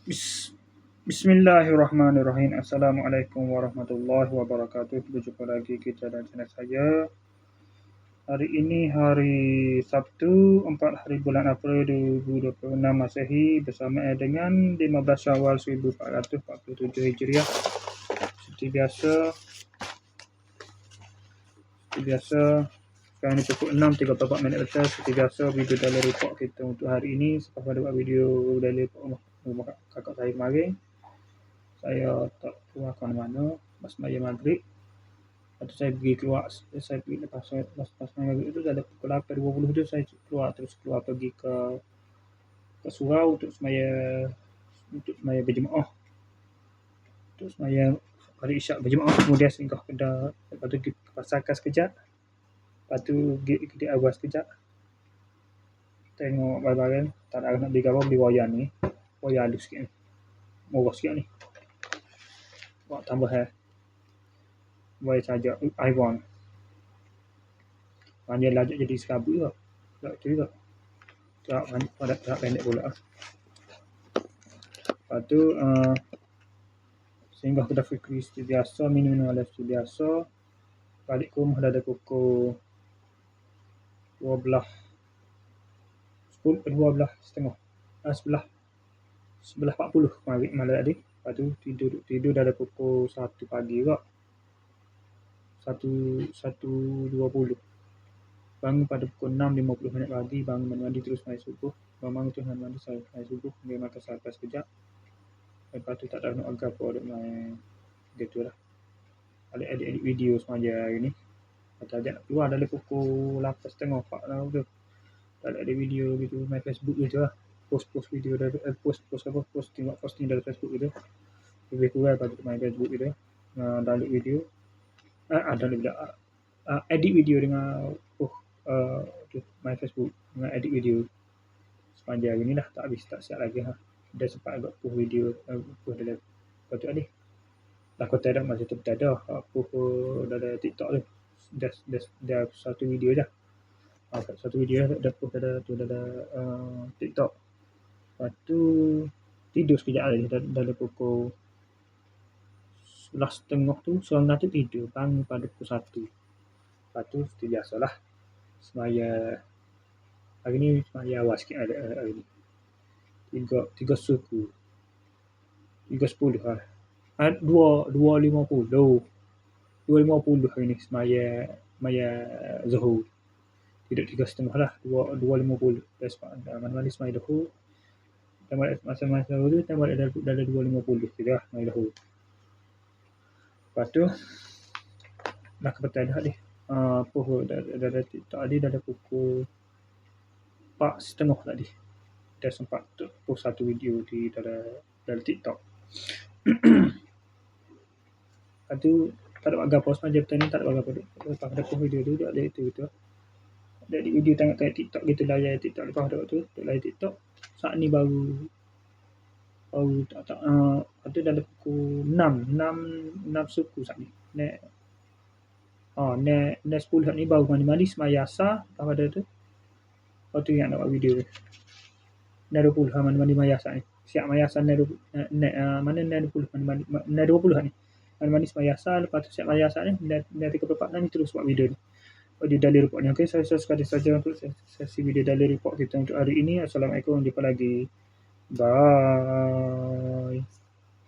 Bis- Bismillahirrahmanirrahim. Assalamualaikum warahmatullahi wabarakatuh. Berjumpa lagi kita dan channel saya. Hari ini hari Sabtu 4 hari bulan April 2026 Masehi bersama dengan 15 Syawal 1447 Hijriah. Seperti biasa sekarang ni pukul 6.34 minit lepas. Seperti biasa video dalam report kita untuk hari ini. Selepas pada buat video dalam report rumah kakak saya kemarin, saya tak keluar ke mana-mana lepas sembahyang maghrib. Lepas tu saya pergi keluar, saya pergi lepas sembahyang maghrib tu dah pukul 8.20 tu saya keluar pergi ke surau untuk sembahyang berjemaah, untuk sembahyang hari isyak berjemaah. Kemudian singgah kedai, lepas tu pergi ke pasar kas sekejap, lepas tu pergi kedai awal sekejap, tengok barang-barang. Tak ada nak beli apa, beli wayar ni, wayar halus sikit ni, murah sikit ni, buat tambah wayar charger iPhone. Panjang lajak jadi serabut juga. Tak tu juga. Tak pendek pula. Lepas tu singgah kedai fikri seperti biasa, minum seperti biasa. Balik ke rumah dah ada pukul 12.30. 11.40 kemarin malam tadi. Lepas tu tidur dah ada pukul 1 pagi juga. 1.20. Bangun pada pukul 6.50 minit pagi. Bangun mandi terus sembahyang subuh. Bangun terus mandi sembahyang subuh. Dia makan sarapan sekejap. Lepas tu tak tahu nak agak apa, duk main gitu lah. Edit video semaja hari ni. Atau ajak nak keluar dari pukul 8.30 4 lah tu. Tak ada video gitu, main Facebook gitu lah. Post video dari posting dari Facebook gitu. Lebih kurang pada main Facebook gitu. Download video. Edit video dengan main Facebook dengan edit video. Sepanjang hari ni dah tak habis, tak siap lagi. Dah sempat agak post video, post dalam patut ni. Dah kata dah masa tu tak ada. Post dalam TikTok tu. Dah satu video je. Satu video dah post dalam TikTok. Lepas tu tidur sekejap lagi dalam pukul 11.30 tu. Seorang tu tidur, bangun pada pukul 1. Lepas tu seperti biasalah, sembahyang hari ni sembahyang awal sikit hari ni. Tiga suku. 3.10 lah. 2.50 hari ni sembahyang Zuhur. Tidur 3.30 lah. 2.50. Mana-mana sembahyang Zuhur. Masa-masa tu kita balik dalam 2.50 kita lah sembahyang Zuhur. Lepas tu dah kebetulan dah ni. Dah TikTok tadi dah pukul 4.30 tadi. Dah sempat post satu video di dalam TikTok. Lepas tu tak ada apa semasa petang ni, tak ada apa. Lepas ada post video tu ada itu. Ada di video tengok TikTok gitu lah, ya TikTok. Lepas ada tu live TikTok. Saat ni baru ada dalam pukul 6 suku saat ni. Nek 10 ni baru mandi sembahyang asar. Lepas ada tu, lepas tu yang nak buat video. Nek 20 mandi sembahyang asar ni. Siap sembahyang asar mana nek 20 nek 20 ni. Mandi sembahyang asar, lepas tu siap sembahyang asar ni. Nek 34 ni terus buat video ni. Di daily report ni. Okey, saya sekali saja untuk sesi video daily report kita untuk hari ini. Assalamualaikum, jumpa lagi. Bye.